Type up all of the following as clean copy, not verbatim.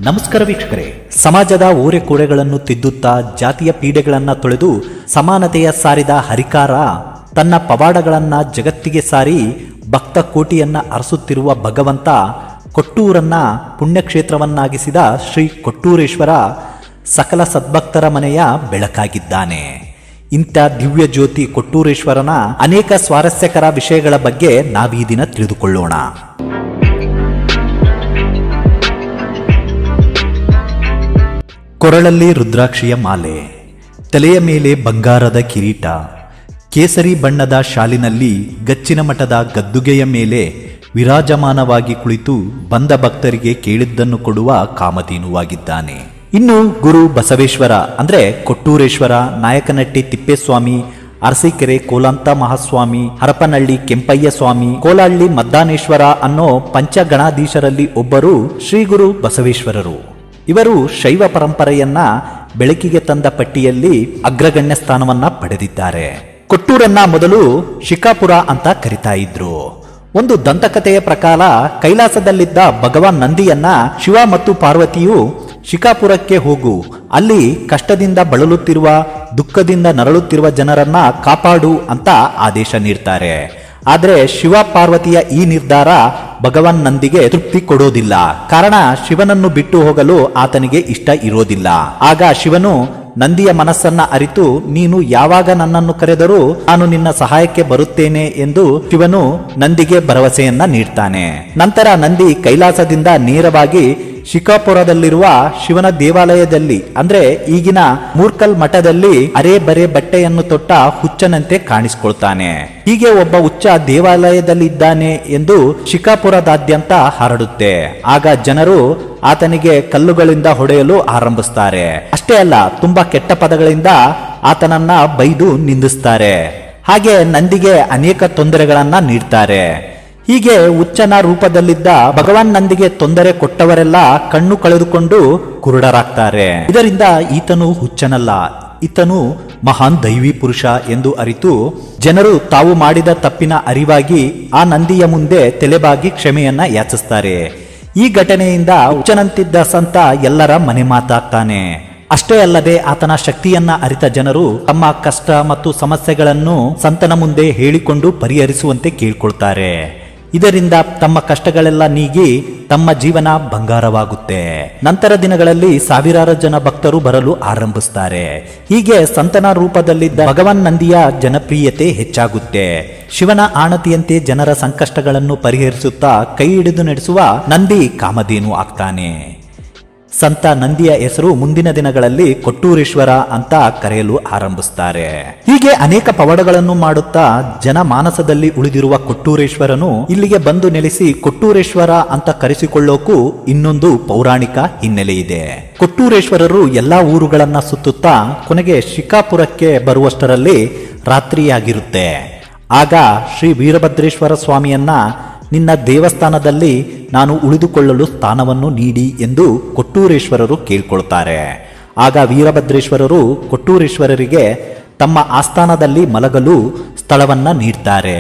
ನಮಸ್ಕಾರ ವೀಕ್ಷಕರೇ, ಸಮಾಜದ ಓರೆಕೋರೆಗಳನ್ನು ತಿದ್ದುತ್ತಾ ಜಾತಿಯ ಪೀಡೆಗಳನ್ನು ತೊಳೆದು ಸಮಾನತೆಯ ಸಾರಿದ ಹರಿಕಾರ ತನ್ನ ಪವಾಡಗಳನ್ನು ಜಗತ್ತಿಗೆ ಸಾರಿ ಭಕ್ತ ಕೋಟಿಯನ್ನ ಅರಸುತ್ತಿರುವ ಭಗವಂತ ಕೊಟ್ಟೂರನ್ನ ಪುಣ್ಯಕ್ಷೇತ್ರವನ್ನಾಗಿಸಿದ ಶ್ರೀ ಕೊಟ್ಟೂರೇಶ್ವರ ಸಕಲ ಸದ್ಭಕ್ತರ ಮನೆಯ ಬೆಳಕಾಗಿದ್ದಾನೆ. ಇಂಥ ದಿವ್ಯ ಜ್ಯೋತಿ ಕೊಟ್ಟೂರೇಶ್ವರನ ಅನೇಕ ಸ್ವಾರಸ್ಯಕರ ವಿಷಯಗಳ ಬಗ್ಗೆ ನಾವೀ ದಿನ ತಿಳಿದುಕೊಳ್ಳೋಣ. ಕೊರಳಲ್ಲಿ ರುದ್ರಾಕ್ಷಿಯ ಮಾಲೆ, ತಲೆಯ ಮೇಲೆ ಬಂಗಾರದ ಕಿರೀಟ, ಕೇಸರಿ ಬಣ್ಣದ ಶಾಲಿನಲ್ಲಿ ಗಚ್ಚಿನ ಮಠದ ಗದ್ದುಗೆಯ ಮೇಲೆ ವಿರಾಜಮಾನವಾಗಿ ಕುಳಿತು ಬಂದ ಭಕ್ತರಿಗೆ ಕೇಳಿದ್ದನ್ನು ಕೊಡುವ ಕಾಮಧೇನುವಾಗಿದ್ದಾನೆ. ಇನ್ನು ಗುರು ಬಸವೇಶ್ವರ ಅಂದ್ರೆ ಕೊಟ್ಟೂರೇಶ್ವರ, ನಾಯಕನಟ್ಟಿ ತಿಪ್ಪೇಸ್ವಾಮಿ, ಅರಸೀಕೆರೆ ಕೋಲಾಂತ ಮಹಾಸ್ವಾಮಿ, ಹರಪನಹಳ್ಳಿ ಕೆಂಪಯ್ಯ ಸ್ವಾಮಿ, ಕೋಲಹಳ್ಳಿ ಮದ್ದಾನೇಶ್ವರ ಅನ್ನೋ ಪಂಚಗಣಾಧೀಶರಲ್ಲಿ ಒಬ್ಬರು ಶ್ರೀ ಗುರು ಬಸವೇಶ್ವರರು. ಇವರು ಶೈವ ಪರಂಪರೆಯನ್ನ ಬೆಳಕಿಗೆ ತಂದ ಪಟ್ಟಿಯಲ್ಲಿ ಅಗ್ರಗಣ್ಯ ಸ್ಥಾನವನ್ನ ಪಡೆದಿದ್ದಾರೆ. ಕೊಟ್ಟೂರನ್ನ ಮೊದಲು ಶಿಕಾಪುರ ಅಂತ ಕರಿತಾ ಇದ್ರು. ಒಂದು ದಂತಕಥೆಯ ಪ್ರಕಾರ ಕೈಲಾಸದಲ್ಲಿದ್ದ ಭಗವಾನ್ ನಂದಿಯನ್ನ ಶಿವ ಮತ್ತು ಪಾರ್ವತಿಯು ಶಿಕಾಪುರಕ್ಕೆ ಹೋಗು, ಅಲ್ಲಿ ಕಷ್ಟದಿಂದ ಬಳಲುತ್ತಿರುವ ದುಃಖದಿಂದ ನರಳುತ್ತಿರುವ ಜನರನ್ನ ಕಾಪಾಡು ಅಂತ ಆದೇಶ ನೀಡ್ತಾರೆ. ಆದ್ರೆ ಶಿವ ಪಾರ್ವತಿಯ ಈ ನಿರ್ಧಾರ ಭಗವಾನ್ ನಂದಿಗೆ ತೃಪ್ತಿ ಕೊಡೋದಿಲ್ಲ. ಕಾರಣ ಶಿವನನ್ನು ಬಿಟ್ಟು ಹೋಗಲು ಆತನಿಗೆ ಇಷ್ಟ ಇರೋದಿಲ್ಲ. ಆಗ ಶಿವನು ನಂದಿಯ ಮನಸ್ಸನ್ನ ಅರಿತು, ನೀನು ಯಾವಾಗ ನನ್ನನ್ನು ಕರೆದರೂ ನಾನು ನಿನ್ನ ಸಹಾಯಕ್ಕೆ ಬರುತ್ತೇನೆ ಎಂದು ಶಿವನು ನಂದಿಗೆ ಭರವಸೆಯನ್ನ ನೀಡ್ತಾನೆ. ನಂತರ ನಂದಿ ಕೈಲಾಸದಿಂದ ನೇರವಾಗಿ ಶಿಕಾಪುರದಲ್ಲಿರುವ ಶಿವನ ದೇವಾಲಯದಲ್ಲಿ ಅಂದ್ರೆ ಈಗಿನ ಮೂರ್ಕಲ್ ಮಠದಲ್ಲಿ ಅರೆ ಬರೆ ಬಟ್ಟೆಯನ್ನು ತೊಟ್ಟ ಹುಚ್ಚನಂತೆ ಕಾಣಿಸಿಕೊಳ್ತಾನೆ. ಹೀಗೆ ಒಬ್ಬ ಹುಚ್ಚ ದೇವಾಲಯದಲ್ಲಿದ್ದಾನೆ ಎಂದು ಶಿಕಾಪುರದಾದ್ಯಂತ ಹರಡುತ್ತೆ. ಆಗ ಜನರು ಆತನಿಗೆ ಕಲ್ಲುಗಳಿಂದ ಹೊಡೆಯಲು ಆರಂಭಿಸ್ತಾರೆ. ಅಷ್ಟೇ ಅಲ್ಲ, ತುಂಬಾ ಕೆಟ್ಟ ಪದಗಳಿಂದ ಆತನನ್ನ ಬೈದು ನಿಂದಿಸ್ತಾರೆ. ಹಾಗೆ ನಂದಿಗೆ ಅನೇಕ ತೊಂದರೆಗಳನ್ನ ನೀಡ್ತಾರೆ. ಹೀಗೆ ಹುಚ್ಚನ ರೂಪದಲ್ಲಿದ್ದ ಭಗವಾನ್ ನಂದಿಗೆ ತೊಂದರೆ ಕೊಟ್ಟವರೆಲ್ಲ ಕಣ್ಣು ಕಳೆದುಕೊಂಡು ಕುರುಡರಾಗ್ತಾರೆ. ಇದರಿಂದ ಈತನು ಹುಚ್ಚನಲ್ಲ, ಈತನು ಮಹಾನ್ ದೈವಿ ಪುರುಷ ಎಂದು ಅರಿತು ಜನರು ತಾವು ಮಾಡಿದ ತಪ್ಪಿನ ಅರಿವಾಗಿ ಆ ನಂದಿಯ ಮುಂದೆ ತಲೆಬಾಗಿ ಕ್ಷಮೆಯನ್ನ ಯಾಚಿಸ್ತಾರೆ. ಈ ಘಟನೆಯಿಂದ ಹುಚ್ಚನಂತಿದ್ದ ಸಂತ ಎಲ್ಲರ ಮನೆ ಮಾತಾಗ್ತಾನೆ. ಅಷ್ಟೇ ಅಲ್ಲದೆ ಆತನ ಶಕ್ತಿಯನ್ನ ಅರಿತ ಜನರು ತಮ್ಮ ಕಷ್ಟ ಮತ್ತು ಸಮಸ್ಯೆಗಳನ್ನು ಸಂತನ ಮುಂದೆ ಹೇಳಿಕೊಂಡು ಪರಿಹರಿಸುವಂತೆ ಕೇಳ್ಕೊಳ್ತಾರೆ. ಇದರಿಂದ ತಮ್ಮ ಕಷ್ಟಗಳೆಲ್ಲ ನೀಗಿ ತಮ್ಮ ಜೀವನ ಬಂಗಾರವಾಗುತ್ತೆ. ನಂತರ ದಿನಗಳಲ್ಲಿ ಸಾವಿರಾರು ಜನ ಭಕ್ತರು ಬರಲು ಆರಂಭಿಸ್ತಾರೆ. ಹೀಗೆ ಸಂತನ ರೂಪದಲ್ಲಿದ್ದ ಭಗವಾನ್ ನಂದಿಯ ಜನಪ್ರಿಯತೆ ಹೆಚ್ಚಾಗುತ್ತೆ. ಶಿವನ ಆಣತಿಯಂತೆ ಜನರ ಸಂಕಷ್ಟಗಳನ್ನು ಪರಿಹರಿಸುತ್ತಾ ಕೈ ಹಿಡಿದು ನಡೆಸುವ ನಂದಿ ಕಾಮಧೇನು ಆಗ್ತಾನೆ. ಸಂತ ನಂದಿಯ ಹೆಸರು ಮುಂದಿನ ದಿನಗಳಲ್ಲಿ ಕೊಟ್ಟೂರೇಶ್ವರ ಅಂತ ಕರೆಯಲು ಆರಂಭಿಸ್ತಾರೆ. ಹೀಗೆ ಅನೇಕ ಪವಾಡಗಳನ್ನು ಮಾಡುತ್ತಾ ಜನ ಮಾನಸದಲ್ಲಿ ಉಳಿದಿರುವ ಕೊಟ್ಟೂರೇಶ್ವರನು ಇಲ್ಲಿಗೆ ಬಂದು ನೆಲೆಸಿ ಕೊಟ್ಟೂರೇಶ್ವರ ಅಂತ ಕರೆಸಿಕೊಳ್ಳೋಕು ಇನ್ನೊಂದು ಪೌರಾಣಿಕ ಹಿನ್ನೆಲೆ ಇದೆ. ಕೊಟ್ಟೂರೇಶ್ವರರು ಎಲ್ಲಾ ಊರುಗಳನ್ನ ಸುತ್ತುತ್ತಾ ಕೊನೆಗೆ ಶಿಕಾಪುರಕ್ಕೆ ಬರುವಷ್ಟರಲ್ಲಿ ರಾತ್ರಿಯಾಗಿರುತ್ತೆ. ಆಗ ಶ್ರೀ ವೀರಭದ್ರೇಶ್ವರ ಸ್ವಾಮಿಯನ್ನ ನಿನ್ನ ದೇವಸ್ಥಾನದಲ್ಲಿ ನಾನು ಉಳಿದುಕೊಳ್ಳಲು ಸ್ಥಾನವನ್ನು ನೀಡಿ ಎಂದು ಕೊಟ್ಟೂರೇಶ್ವರರು ಕೇಳ್ಕೊಳ್ತಾರೆ. ಆಗ ವೀರಭದ್ರೇಶ್ವರರು ಕೊಟ್ಟೂರೇಶ್ವರರಿಗೆ ತಮ್ಮ ಆಸ್ಥಾನದಲ್ಲಿ ಮಲಗಲು ಸ್ಥಳವನ್ನ ನೀಡ್ತಾರೆ.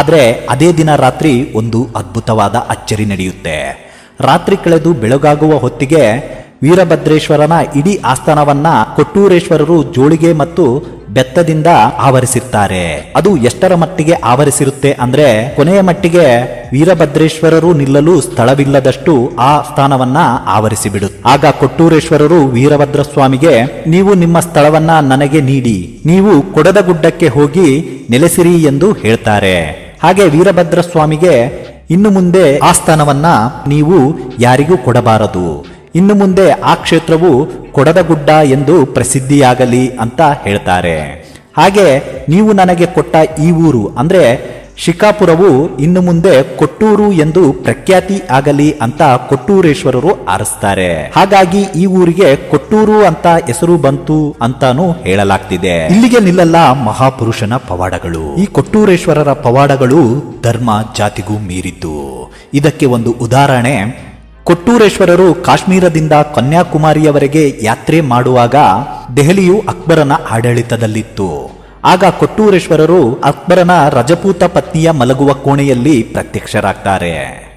ಆದ್ರೆ ಅದೇ ದಿನ ರಾತ್ರಿ ಒಂದು ಅದ್ಭುತವಾದ ಅಚ್ಚರಿ ನಡೆಯುತ್ತೆ. ರಾತ್ರಿ ಕಳೆದು ಬೆಳಗಾಗುವ ಹೊತ್ತಿಗೆ ವೀರಭದ್ರೇಶ್ವರನ ಇಡೀ ಆಸ್ಥಾನವನ್ನ ಕೊಟ್ಟೂರೇಶ್ವರರು ಜೋಳಿಗೆ ಮತ್ತು ಬೆತ್ತದಿಂದ ಆವರಿಸಿರ್ತಾರೆ. ಅದು ಎಷ್ಟರ ಮಟ್ಟಿಗೆ ಆವರಿಸಿರುತ್ತೆ ಅಂದ್ರೆ ಕೊನೆಯ ಮಟ್ಟಿಗೆ ವೀರಭದ್ರೇಶ್ವರರು ನಿಲ್ಲಲು ಸ್ಥಳವಿಲ್ಲದಷ್ಟು ಆ ಸ್ಥಾನವನ್ನ ಆವರಿಸಿಬಿಡುತ್ತೆ. ಆಗ ಕೊಟ್ಟೂರೇಶ್ವರರು ವೀರಭದ್ರ ಸ್ವಾಮಿಗೆ, ನೀವು ನಿಮ್ಮ ಸ್ಥಳವನ್ನ ನನಗೆ ನೀಡಿ, ನೀವು ಕೊಡದ ಗುಡ್ಡಕ್ಕೆ ಹೋಗಿ ನೆಲೆಸಿರಿ ಎಂದು ಹೇಳ್ತಾರೆ. ಹಾಗೆ ವೀರಭದ್ರ ಸ್ವಾಮಿಗೆ, ಇನ್ನು ಮುಂದೆ ಆ ಸ್ಥಾನವನ್ನ ನೀವು ಯಾರಿಗೂ ಕೊಡಬಾರದು, ಇನ್ನು ಮುಂದೆ ಆ ಕ್ಷೇತ್ರವು ಕೊಡದ ಗುಡ್ಡ ಎಂದು ಪ್ರಸಿದ್ಧಿಯಾಗಲಿ ಅಂತ ಹೇಳ್ತಾರೆ. ಹಾಗೆ ನೀವು ನನಗೆ ಕೊಟ್ಟ ಈ ಊರು ಅಂದ್ರೆ ಶಿಕಾಪುರವು ಇನ್ನು ಮುಂದೆ ಕೊಟ್ಟೂರು ಎಂದು ಪ್ರಖ್ಯಾತಿ ಆಗಲಿ ಅಂತ ಕೊಟ್ಟೂರೇಶ್ವರರು ಆರಿಸ್ತಾರೆ. ಹಾಗಾಗಿ ಈ ಊರಿಗೆ ಕೊಟ್ಟೂರು ಅಂತ ಹೆಸರು ಬಂತು ಅಂತಾನು ಹೇಳಲಾಗ್ತಿದೆ. ಇಲ್ಲಿಗೆ ನಿಲ್ಲಲ್ಲ ಮಹಾಪುರುಷನ ಪವಾಡಗಳು. ಈ ಕೊಟ್ಟೂರೇಶ್ವರರ ಪವಾಡಗಳು ಧರ್ಮ ಜಾತಿಗೂ ಮೀರಿದ್ದು. ಇದಕ್ಕೆ ಒಂದು ಉದಾಹರಣೆ, ಕೊಟ್ಟೂರೇಶ್ವರರು ಕಾಶ್ಮೀರದಿಂದ ಕನ್ಯಾಕುಮಾರಿಯವರೆಗೆ ಯಾತ್ರೆ ಮಾಡುವಾಗ ದೆಹಲಿಯು ಅಕ್ಬರನ ಆಡಳಿತದಲ್ಲಿತ್ತು. ಆಗ ಕೊಟ್ಟೂರೇಶ್ವರರು ಅಕ್ಬರನ ರಜಪೂತ ಪತ್ನಿಯ ಮಲಗುವ ಕೋಣೆಯಲ್ಲಿ ಪ್ರತ್ಯಕ್ಷರಾಗ್ತಾರೆ.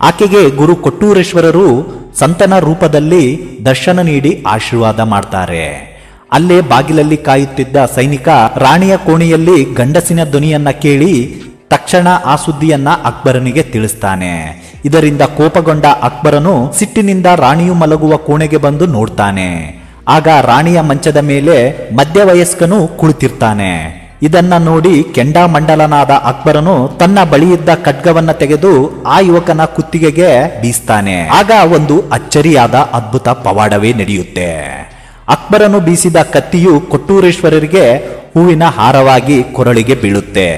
ಆಕೆಗೆ ಗುರು ಕೊಟ್ಟೂರೇಶ್ವರರು ಸಂತನ ರೂಪದಲ್ಲಿ ದರ್ಶನ ನೀಡಿ ಆಶೀರ್ವಾದ ಮಾಡ್ತಾರೆ. ಅಲ್ಲೇ ಬಾಗಿಲಲ್ಲಿ ಕಾಯುತ್ತಿದ್ದ ಸೈನಿಕ ರಾಣಿಯ ಕೋಣೆಯಲ್ಲಿ ಗಂಡಸಿನ ಧ್ವನಿಯನ್ನ ಕೇಳಿ ತಕ್ಷಣ ಆ ಸುದ್ದಿಯನ್ನ ಅಕ್ಬರನಿಗೆ ತಿಳಿಸ್ತಾನೆ. ಇದರಿಂದ ಕೋಪಗೊಂಡ ಅಕ್ಬರನು ಸಿಟ್ಟಿನಿಂದ ರಾಣಿಯು ಮಲಗುವ ಕೋಣೆಗೆ ಬಂದು ನೋಡ್ತಾನೆ. ಆಗ ರಾಣಿಯ ಮಂಚದ ಮೇಲೆ ಮಧ್ಯವಯಸ್ಕನು ಕುಳಿತಿರ್ತಾನೆ. ಇದನ್ನ ನೋಡಿ ಕೆಂಡಾಮಂಡಲನಾದ ಅಕ್ಬರನು ತನ್ನ ಬಳಿಯಿದ್ದ ಖಡ್ಗವನ್ನ ತೆಗೆದು ಆ ಯುವಕನ ಕುತ್ತಿಗೆಗೆ ಬೀಸ್ತಾನೆ. ಆಗ ಒಂದು ಅಚ್ಚರಿಯಾದ ಅದ್ಭುತ ಪವಾಡವೇ ನಡೆಯುತ್ತೆ. ಅಕ್ಬರನು ಬೀಸಿದ ಕತ್ತಿಯು ಕೊಟ್ಟೂರೇಶ್ವರರಿಗೆ ಹೂವಿನ ಹಾರವಾಗಿ ಕೊರಳಿಗೆ ಬೀಳುತ್ತೆ.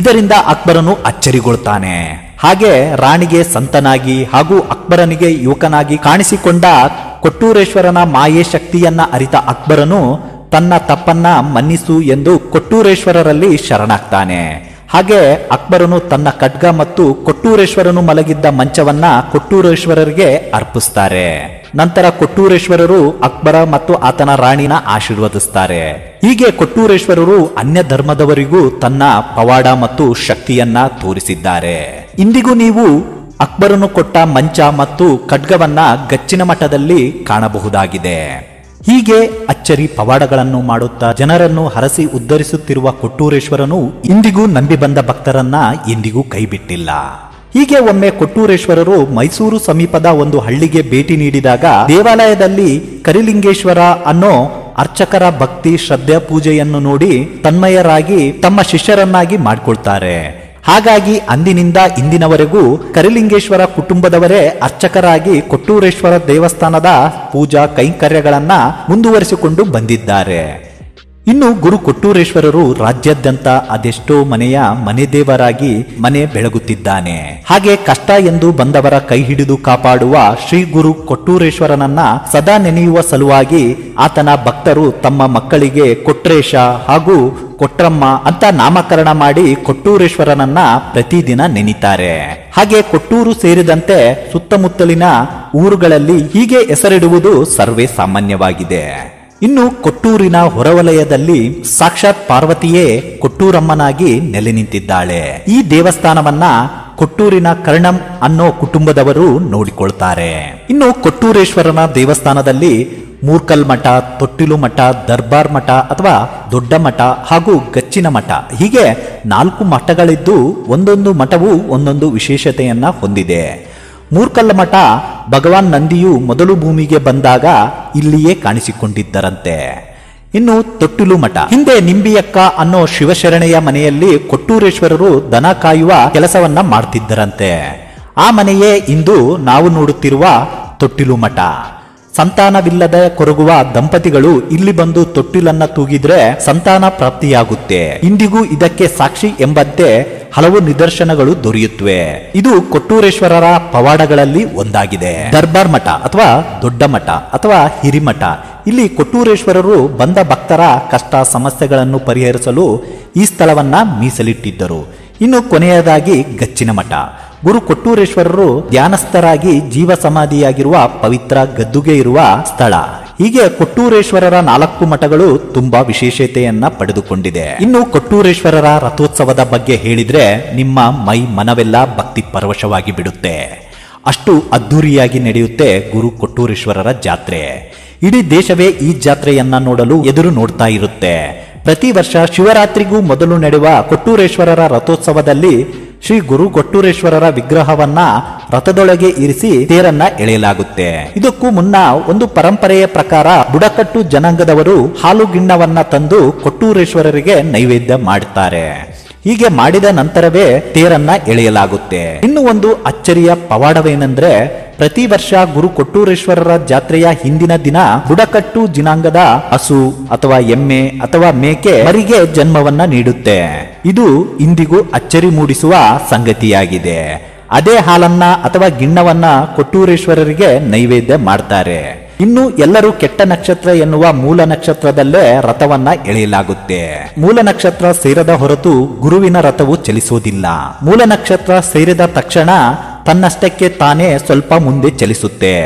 ಇದರಿಂದ ಅಕ್ಬರನು ಅಚ್ಚರಿಗೊಳ್ತಾನೆ. ಹಾಗೆ ರಾಣಿಗೆ ಸಂತನಾಗಿ ಹಾಗೂ ಅಕ್ಬರನಿಗೆ ಯುವಕನಾಗಿ ಕಾಣಿಸಿಕೊಂಡ ಕೊಟ್ಟೂರೇಶ್ವರನ ಮಾಯೆ ಶಕ್ತಿಯನ್ನ ಅರಿತ ಅಕ್ಬರನು ತನ್ನ ತಪ್ಪನ್ನ ಮನ್ನಿಸು ಎಂದು ಕೊಟ್ಟೂರೇಶ್ವರರಲ್ಲಿ ಶರಣಾಗ್ತಾನೆ. ಹಾಗೆ ಅಕ್ಬರನು ತನ್ನ ಖಡ್ಗ ಮತ್ತು ಕೊಟ್ಟೂರೇಶ್ವರನು ಮಲಗಿದ್ದ ಮಂಚವನ್ನ ಕೊಟ್ಟೂರೇಶ್ವರರಿಗೆ ಅರ್ಪಿಸ್ತಾರೆ. ನಂತರ ಕೊಟ್ಟೂರೇಶ್ವರರು ಅಕ್ಬರ ಮತ್ತು ಆತನ ರಾಣಿನ ಆಶೀರ್ವದಿಸ್ತಾರೆ. ಹೀಗೆ ಕೊಟ್ಟೂರೇಶ್ವರರು ಅನ್ಯ ಧರ್ಮದವರಿಗೂ ತನ್ನ ಪವಾಡ ಮತ್ತು ಶಕ್ತಿಯನ್ನ ತೋರಿಸಿದ್ದಾರೆ. ಇಂದಿಗೂ ನೀವು ಅಕ್ಬರನು ಕೊಟ್ಟ ಮಂಚ ಮತ್ತು ಖಡ್ಗವನ್ನ ಗಚ್ಚಿನ ಮಠದಲ್ಲಿ ಕಾಣಬಹುದಾಗಿದೆ. ಹೀಗೆ ಅಚ್ಚರಿ ಪವಾಡಗಳನ್ನು ಮಾಡುತ್ತಾ ಜನರನ್ನು ಹರಸಿ ಉದ್ಧರಿಸುತ್ತಿರುವ ಕೊಟ್ಟೂರೇಶ್ವರನು ಇಂದಿಗೂ ನಂಬಿ ಬಂದ ಭಕ್ತರನ್ನ ಎಂದಿಗೂ ಕೈಬಿಟ್ಟಿಲ್ಲ. ಹೀಗೆ ಒಮ್ಮೆ ಕೊಟ್ಟೂರೇಶ್ವರರು ಮೈಸೂರು ಸಮೀಪದ ಒಂದು ಹಳ್ಳಿಗೆ ಭೇಟಿ ನೀಡಿದಾಗ ದೇವಾಲಯದಲ್ಲಿ ಕರಿಲಿಂಗೇಶ್ವರ ಅನ್ನೋ ಅರ್ಚಕರ ಭಕ್ತಿ ಶ್ರದ್ಧೆ ಪೂಜೆಯನ್ನು ನೋಡಿ ತನ್ಮಯರಾಗಿ ತಮ್ಮ ಶಿಷ್ಯರನ್ನಾಗಿ ಮಾಡಿಕೊಳ್ತಾರೆ. ಹಾಗಾಗಿ ಅಂದಿನಿಂದ ಇಂದಿನವರೆಗೂ ಕರಿಲಿಂಗೇಶ್ವರ ಕುಟುಂಬದವರೇ ಅರ್ಚಕರಾಗಿ ಕೊಟ್ಟೂರೇಶ್ವರ ದೇವಸ್ಥಾನದ ಪೂಜಾ ಕೈಂಕರ್ಯಗಳನ್ನ ಮುಂದುವರಿಸಿಕೊಂಡು ಬಂದಿದ್ದಾರೆ. ಇನ್ನು ಗುರು ಕೊಟ್ಟೂರೇಶ್ವರರು ರಾಜ್ಯಾದ್ಯಂತ ಅದೆಷ್ಟೋ ಮನೆಯ ಮನೆ ದೇವರಾಗಿ ಮನೆ ಬೆಳಗುತ್ತಿದ್ದಾನೆ. ಹಾಗೆ ಕಷ್ಟ ಎಂದು ಬಂದವರ ಕೈ ಹಿಡಿದು ಕಾಪಾಡುವ ಶ್ರೀ ಗುರು ಕೊಟ್ಟೂರೇಶ್ವರನನ್ನ ಸದಾ ನೆನೆಯುವ ಸಲುವಾಗಿ ಆತನ ಭಕ್ತರು ತಮ್ಮ ಮಕ್ಕಳಿಗೆ ಕೊಟ್ರೇಶ ಹಾಗೂ ಕೊಟ್ರಮ್ಮ ಅಂತ ನಾಮಕರಣ ಮಾಡಿ ಕೊಟ್ಟೂರೇಶ್ವರನನ್ನ ಪ್ರತಿದಿನ ನೆನಿತಾರೆ. ಹಾಗೆ ಕೊಟ್ಟೂರು ಸೇರಿದಂತೆ ಸುತ್ತಮುತ್ತಲಿನ ಊರುಗಳಲ್ಲಿ ಹೀಗೆ ಹೆಸರಿಡುವುದು ಸರ್ವೇ ಸಾಮಾನ್ಯವಾಗಿದೆ. ಇನ್ನು ಕೊಟ್ಟೂರಿನ ಹೊರವಲಯದಲ್ಲಿ ಸಾಕ್ಷಾತ್ ಪಾರ್ವತಿಯೇ ಕೊಟ್ಟೂರಮ್ಮನಾಗಿ ನೆಲೆ ನಿಂತಿದ್ದಾಳೆ. ಈ ದೇವಸ್ಥಾನವನ್ನ ಕೊಟ್ಟೂರಿನ ಕರ್ಣಂ ಅನ್ನೋ ಕುಟುಂಬದವರು ನೋಡಿಕೊಳ್ತಾರೆ. ಇನ್ನು ಕೊಟ್ಟೂರೇಶ್ವರನ ದೇವಸ್ಥಾನದಲ್ಲಿ ಮೂರ್ಕಲ್ ಮಠ, ತೊಟ್ಟಿಲು ಮಠ, ದರ್ಬಾರ್ ಮಠ ಅಥವಾ ದೊಡ್ಡ ಮಠ ಹಾಗೂ ಗಚ್ಚಿನ ಮಠ ಹೀಗೆ 4 ಮಠಗಳಿದ್ದು ಒಂದೊಂದು ಮಠವು ಒಂದೊಂದು ವಿಶೇಷತೆಯನ್ನ ಹೊಂದಿದೆ. ಮೂರ್ಕಲ್ಲ ಮಠ ಭಗವಾನ್ ನಂದಿಯು ಮೊದಲು ಭೂಮಿಗೆ ಬಂದಾಗ ಇಲ್ಲಿಯೇ ಕಾಣಿಸಿಕೊಂಡಿದ್ದರಂತೆ. ಇನ್ನು ತೊಟ್ಟಿಲು ಮಠ ಹಿಂದೆ ನಿಂಬಿಯಕ್ಕ ಅನ್ನೋ ಶಿವಶರಣೆಯ ಮನೆಯಲ್ಲಿ ಕೊಟ್ಟೂರೇಶ್ವರರು ದನ ಕಾಯುವ ಕೆಲಸವನ್ನ ಮಾಡ್ತಿದ್ದರಂತೆ. ಆ ಮನೆಯೇ ಇಂದು ನಾವು ನೋಡುತ್ತಿರುವ ತೊಟ್ಟಿಲು ಮಠ. ಸಂತಾನವಿಲ್ಲದೆ ಕೊರಗುವ ದಂಪತಿಗಳು ಇಲ್ಲಿ ಬಂದು ತೊಟ್ಟಿಲನ್ನ ತೂಗಿದ್ರೆ ಸಂತಾನ ಪ್ರಾಪ್ತಿಯಾಗುತ್ತೆ. ಇಂದಿಗೂ ಇದಕ್ಕೆ ಸಾಕ್ಷಿ ಎಂಬಂತೆ ಹಲವು ನಿದರ್ಶನಗಳು ದೊರೆಯುತ್ತವೆ. ಇದು ಕೊಟ್ಟೂರೇಶ್ವರರ ಪವಾಡಗಳಲ್ಲಿ ಒಂದಾಗಿದೆ. ದರ್ಬಾರ್ ಮಠ ಅಥವಾ ದೊಡ್ಡ ಮಠ ಅಥವಾ ಹಿರಿಮಠ, ಇಲ್ಲಿ ಕೊಟ್ಟೂರೇಶ್ವರರು ಬಂದ ಭಕ್ತರ ಕಷ್ಟ ಸಮಸ್ಯೆಗಳನ್ನು ಪರಿಹರಿಸಲು ಈ ಸ್ಥಳವನ್ನ ಮೀಸಲಿಟ್ಟಿದ್ದರು. ಇನ್ನು ಕೊನೆಯದಾಗಿ ಗಚ್ಚಿನ ಮಠ. ಗುರು ಕೊಟ್ಟೂರೇಶ್ವರರು ಧ್ಯಾನಸ್ಥರಾಗಿ ಜೀವ ಸಮಾಧಿಯಾಗಿರುವ ಪವಿತ್ರ ಗದ್ದುಗೆ ಇರುವ ಸ್ಥಳ. ಹೀಗೆ ಕೊಟ್ಟೂರೇಶ್ವರರ 4 ಮಠಗಳು ತುಂಬಾ ವಿಶೇಷತೆಯನ್ನ ಪಡೆದುಕೊಂಡಿದೆ. ಇನ್ನು ಕೊಟ್ಟೂರೇಶ್ವರರ ರಥೋತ್ಸವದ ಬಗ್ಗೆ ಹೇಳಿದ್ರೆ ನಿಮ್ಮ ಮೈ ಮನವೆಲ್ಲ ಭಕ್ತಿ ಪರವಶವಾಗಿ ಬಿಡುತ್ತೆ. ಅಷ್ಟು ಅದ್ದೂರಿಯಾಗಿ ನಡೆಯುತ್ತೆ ಗುರು ಕೊಟ್ಟೂರೇಶ್ವರರ ಜಾತ್ರೆ. ಇಡೀ ದೇಶವೇ ಈ ಜಾತ್ರೆಯನ್ನ ನೋಡಲು ಎದುರು ನೋಡ್ತಾ ಇರುತ್ತೆ. ಪ್ರತಿ ವರ್ಷ ಶಿವರಾತ್ರಿಗೂ ಮೊದಲು ನಡೆಯುವ ಕೊಟ್ಟೂರೇಶ್ವರರ ರಥೋತ್ಸವದಲ್ಲಿ ಶ್ರೀ ಗುರು ಕೊಟ್ಟೂರೇಶ್ವರರ ವಿಗ್ರಹವನ್ನ ರಥದೊಳಗೆ ಇರಿಸಿ ತೇರನ್ನ ಎಳೆಯಲಾಗುತ್ತೆ. ಇದಕ್ಕೂ ಮುನ್ನ ಒಂದು ಪರಂಪರೆಯ ಪ್ರಕಾರ ಬುಡಕಟ್ಟು ಜನಾಂಗದವರು ಹಾಲು ಗಿಣ್ಣವನ್ನ ತಂದು ಕೊಟ್ಟೂರೇಶ್ವರರಿಗೆ ನೈವೇದ್ಯ ಮಾಡುತ್ತಾರೆ. ಹೀಗೆ ಮಾಡಿದ ನಂತರವೇ ತೇರನ್ನ ಎಳೆಯಲಾಗುತ್ತೆ. ಇನ್ನು ಒಂದು ಅಚ್ಚರಿಯ ಪವಾಡವೇನೆಂದ್ರೆ ಪ್ರತಿ ವರ್ಷ ಗುರು ಕೊಟ್ಟೂರೇಶ್ವರರ ಜಾತ್ರೆಯ ಹಿಂದಿನ ದಿನ ಬುಡಕಟ್ಟು ಜನಾಂಗದ ಹಸು ಅಥವಾ ಎಮ್ಮೆ ಅಥವಾ ಮೇಕೆ ಮರಿಗೆ ಜನ್ಮವನ್ನ ನೀಡುತ್ತೆ. ಇದು ಇಂದಿಗೂ ಅಚ್ಚರಿ ಮೂಡಿಸುವ ಸಂಗತಿಯಾಗಿದೆ. ಅದೇ ಹಾಲನ್ನ ಅಥವಾ ಗಿಣ್ಣವನ್ನ ಕೊಟ್ಟೂರೇಶ್ವರರಿಗೆ ನೈವೇದ್ಯ ಮಾಡ್ತಾರೆ. ಇನ್ನು ಎಲ್ಲರೂ ಕೆಟ್ಟ ನಕ್ಷತ್ರ ಎನ್ನುವ ಮೂಲ ನಕ್ಷತ್ರದಲ್ಲೇ ರಥವನ್ನ ಎಳೆಯಲಾಗುತ್ತೆ. ಮೂಲ ನಕ್ಷತ್ರ ಸೇರದ ಹೊರತು ಗುರುವಿನ ರಥವು ಚಲಿಸುವುದಿಲ್ಲ. ಮೂಲ ನಕ್ಷತ್ರ ಸೇರಿದ ತಕ್ಷಣ ತನ್ನಷ್ಟಕ್ಕೆ ತಾನೇ ಸ್ವಲ್ಪ ಮುಂದೆ ಚಲಿಸುತ್ತೆ.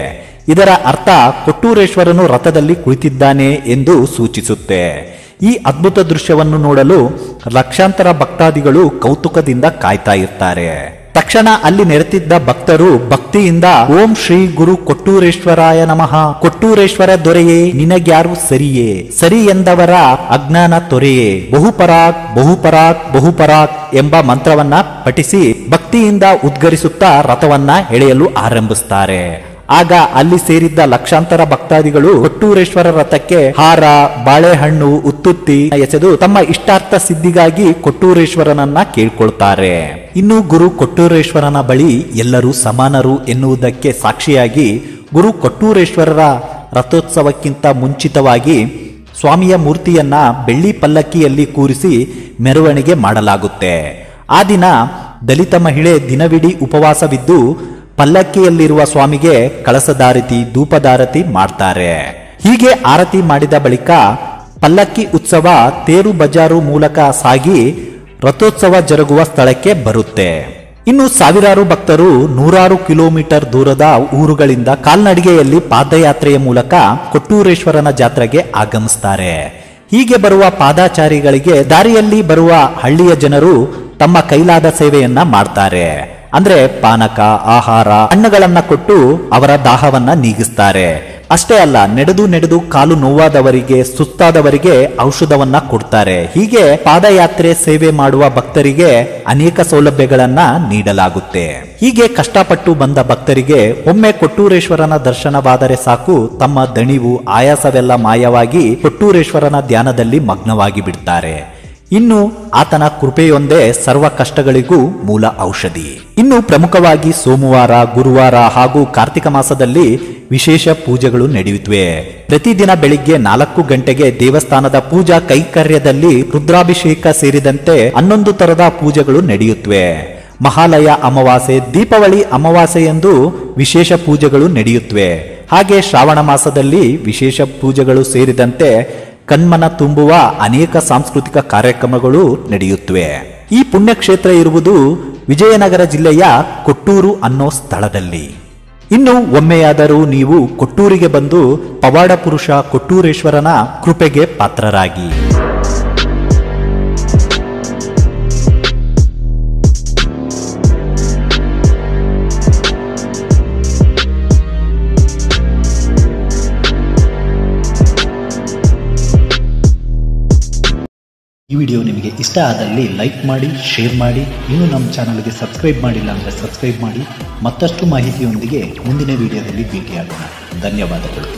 ಇದರ ಅರ್ಥ ಕೊಟ್ಟೂರೇಶ್ವರನು ರಥದಲ್ಲಿ ಕುಳಿತಿದ್ದಾನೆ ಎಂದು ಸೂಚಿಸುತ್ತೆ. ಈ ಅದ್ಭುತ ದೃಶ್ಯವನ್ನು ನೋಡಲು ಲಕ್ಷಾಂತರ ಭಕ್ತಾದಿಗಳು ಕೌತುಕದಿಂದ ಕಾಯ್ತಾ ಇರ್ತಾರೆ. ತಕ್ಷಣ ಅಲ್ಲಿ ನೆರೆತಿದ್ದ ಭಕ್ತರು ಭಕ್ತಿಯಿಂದ ಓಂ ಶ್ರೀ ಗುರು ಕೊಟ್ಟೂರೇಶ್ವರಾಯ ನಮಃ, ಕೊಟ್ಟೂರೇಶ್ವರ ದೊರೆಯೇ ನಿನಗ್ಯಾರು ಸರಿಯೇ, ಸರಿ ಎಂದವರ ಅಜ್ಞಾನ ತೊರೆಯೇ, ಬಹುಪರಾಕ್ ಬಹುಪರಾಕ್ ಬಹುಪರಾಕ್ ಎಂಬ ಮಂತ್ರವನ್ನ ಪಠಿಸಿ ಭಕ್ತಿಯಿಂದ ಉದ್ಗರಿಸುತ್ತಾ ರಥವನ್ನ ಎಳೆಯಲು ಆರಂಭಿಸುತ್ತಾರೆ. ಆಗ ಅಲ್ಲಿ ಸೇರಿದ್ದ ಲಕ್ಷಾಂತರ ಭಕ್ತಾದಿಗಳು ಕೊಟ್ಟೂರೇಶ್ವರ ರಥಕ್ಕೆ ಹಾರ, ಬಾಳೆಹಣ್ಣು, ಉತ್ತುತ್ತಿ ಎಸೆದು ತಮ್ಮ ಇಷ್ಟಾರ್ಥ ಸಿದ್ಧಿಗಾಗಿ ಕೊಟ್ಟೂರೇಶ್ವರನನ್ನ ಕೇಳ್ಕೊಳ್ತಾರೆ. ಇನ್ನು ಗುರು ಕೊಟ್ಟೂರೇಶ್ವರನ ಬಳಿ ಎಲ್ಲರೂ ಸಮಾನರು ಎನ್ನುವುದಕ್ಕೆ ಸಾಕ್ಷಿಯಾಗಿ ಗುರು ಕೊಟ್ಟೂರೇಶ್ವರರ ರಥೋತ್ಸವಕ್ಕಿಂತ ಮುಂಚಿತವಾಗಿ ಸ್ವಾಮಿಯ ಮೂರ್ತಿಯನ್ನ ಬೆಳ್ಳಿ ಪಲ್ಲಕ್ಕಿಯಲ್ಲಿ ಕೂರಿಸಿ ಮೆರವಣಿಗೆ ಮಾಡಲಾಗುತ್ತೆ. ಆ ದಿನ ದಲಿತ ಮಹಿಳೆ ದಿನವಿಡೀ ಉಪವಾಸವಿದ್ದು ಪಲ್ಲಕ್ಕಿಯಲ್ಲಿರುವ ಸ್ವಾಮಿಗೆ ಕಳಸದಾರತಿ, ಧೂಪದಾರತಿ ಮಾಡ್ತಾರೆ. ಹೀಗೆ ಆರತಿ ಮಾಡಿದ ಬಳಿಕ ಪಲ್ಲಕ್ಕಿ ಉತ್ಸವ ತೇರು ಬಜಾರು ಮೂಲಕ ಸಾಗಿ ರಥೋತ್ಸವ ಜರುಗುವ ಸ್ಥಳಕ್ಕೆ ಬರುತ್ತೆ. ಇನ್ನು ಸಾವಿರಾರು ಭಕ್ತರು ನೂರಾರು ಕಿಲೋಮೀಟರ್ ದೂರದ ಊರುಗಳಿಂದ ಕಾಲ್ನಡಿಗೆಯಲ್ಲಿ ಪಾದಯಾತ್ರೆಯ ಮೂಲಕ ಕೊಟ್ಟೂರೇಶ್ವರನ ಜಾತ್ರೆಗೆ ಆಗಮಿಸ್ತಾರೆ. ಹೀಗೆ ಬರುವ ಪಾದಾಚಾರಿಗಳಿಗೆ ದಾರಿಯಲ್ಲಿ ಬರುವ ಹಳ್ಳಿಯ ಜನರು ತಮ್ಮ ಕೈಲಾದ ಸೇವೆಯನ್ನ ಮಾಡ್ತಾರೆ. ಅಂದ್ರೆ ಪಾನಕ, ಆಹಾರ, ಹಣ್ಣುಗಳನ್ನ ಕೊಟ್ಟು ಅವರ ದಾಹವನ್ನ ನೀಗಿಸ್ತಾರೆ. ಅಷ್ಟೇ ಅಲ್ಲ, ನಡೆದು ಕಾಲು ನೋವಾದವರಿಗೆ, ಸುಸ್ತಾದವರಿಗೆ ಔಷಧವನ್ನ ಕೊಡ್ತಾರೆ. ಹೀಗೆ ಪಾದಯಾತ್ರೆ ಸೇವೆ ಮಾಡುವ ಭಕ್ತರಿಗೆ ಅನೇಕ ಸೌಲಭ್ಯಗಳನ್ನ ನೀಡಲಾಗುತ್ತೆ. ಹೀಗೆ ಕಷ್ಟಪಟ್ಟು ಬಂದ ಭಕ್ತರಿಗೆ ಒಮ್ಮೆ ಕೊಟ್ಟೂರೇಶ್ವರನ ದರ್ಶನವಾದರೆ ಸಾಕು, ತಮ್ಮ ದಣಿವು, ಆಯಾಸವೆಲ್ಲ ಮಾಯವಾಗಿ ಕೊಟ್ಟೂರೇಶ್ವರನ ಧ್ಯಾನದಲ್ಲಿ ಮಗ್ನವಾಗಿ ಬಿಡ್ತಾರೆ. ಇನ್ನು ಆತನ ಕೃಪೆಯೊಂದೇ ಸರ್ವ ಕಷ್ಟಗಳಿಗೂ ಮೂಲ ಔಷಧಿ. ಇನ್ನು ಪ್ರಮುಖವಾಗಿ ಸೋಮವಾರ, ಗುರುವಾರ ಹಾಗೂ ಕಾರ್ತಿಕ ಮಾಸದಲ್ಲಿ ವಿಶೇಷ ಪೂಜೆಗಳು ನಡೆಯುತ್ತವೆ. ಪ್ರತಿದಿನ ಬೆಳಿಗ್ಗೆ 4 ಗಂಟೆಗೆ ದೇವಸ್ಥಾನದ ಪೂಜಾ ಕೈಂಕರ್ಯದಲ್ಲಿ ರುದ್ರಾಭಿಷೇಕ ಸೇರಿದಂತೆ 11 ತರದ ಪೂಜೆಗಳು ನಡೆಯುತ್ತವೆ. ಮಹಾಲಯ ಅಮಾವಾಸ್ಯೆ, ದೀಪಾವಳಿ ಅಮಾವಾಸ್ಯೆಯಂದು ವಿಶೇಷ ಪೂಜೆಗಳು ನಡೆಯುತ್ತವೆ. ಹಾಗೆ ಶ್ರಾವಣ ಮಾಸದಲ್ಲಿ ವಿಶೇಷ ಪೂಜೆಗಳು ಸೇರಿದಂತೆ ಕಣ್ಮನ ತುಂಬುವ ಅನೇಕ ಸಾಂಸ್ಕೃತಿಕ ಕಾರ್ಯಕ್ರಮಗಳು ನಡೆಯುತ್ತವೆ. ಈ ಪುಣ್ಯಕ್ಷೇತ್ರ ಇರುವುದು ವಿಜಯನಗರ ಜಿಲ್ಲೆಯ ಕೊಟ್ಟೂರು ಅನ್ನೋ ಸ್ಥಳದಲ್ಲಿ. ಇನ್ನು ಒಮ್ಮೆಯಾದರೂ ನೀವು ಕೊಟ್ಟೂರಿಗೆ ಬಂದು ಪವಾಡ ಪುರುಷ ಕೊಟ್ಟೂರೇಶ್ವರನ ಕೃಪೆಗೆ ಪಾತ್ರರಾಗಿ. ಈ ವಿಡಿಯೋ ನಿಮಗೆ ಇಷ್ಟ ಆದಲ್ಲಿ ಲೈಕ್ ಮಾಡಿ, ಶೇರ್ ಮಾಡಿ. ಇನ್ನೂ ನಮ್ಮ ಚಾನಲ್ಗೆ ಸಬ್ಸ್ಕ್ರೈಬ್ ಮಾಡಿಲ್ಲ ಅಂದರೆ ಸಬ್ಸ್ಕ್ರೈಬ್ ಮಾಡಿ. ಮತ್ತಷ್ಟು ಮಾಹಿತಿಯೊಂದಿಗೆ ಮುಂದಿನ ವಿಡಿಯೋದಲ್ಲಿ ಭೇಟಿಯಾಗೋಣ. ಧನ್ಯವಾದಗಳು.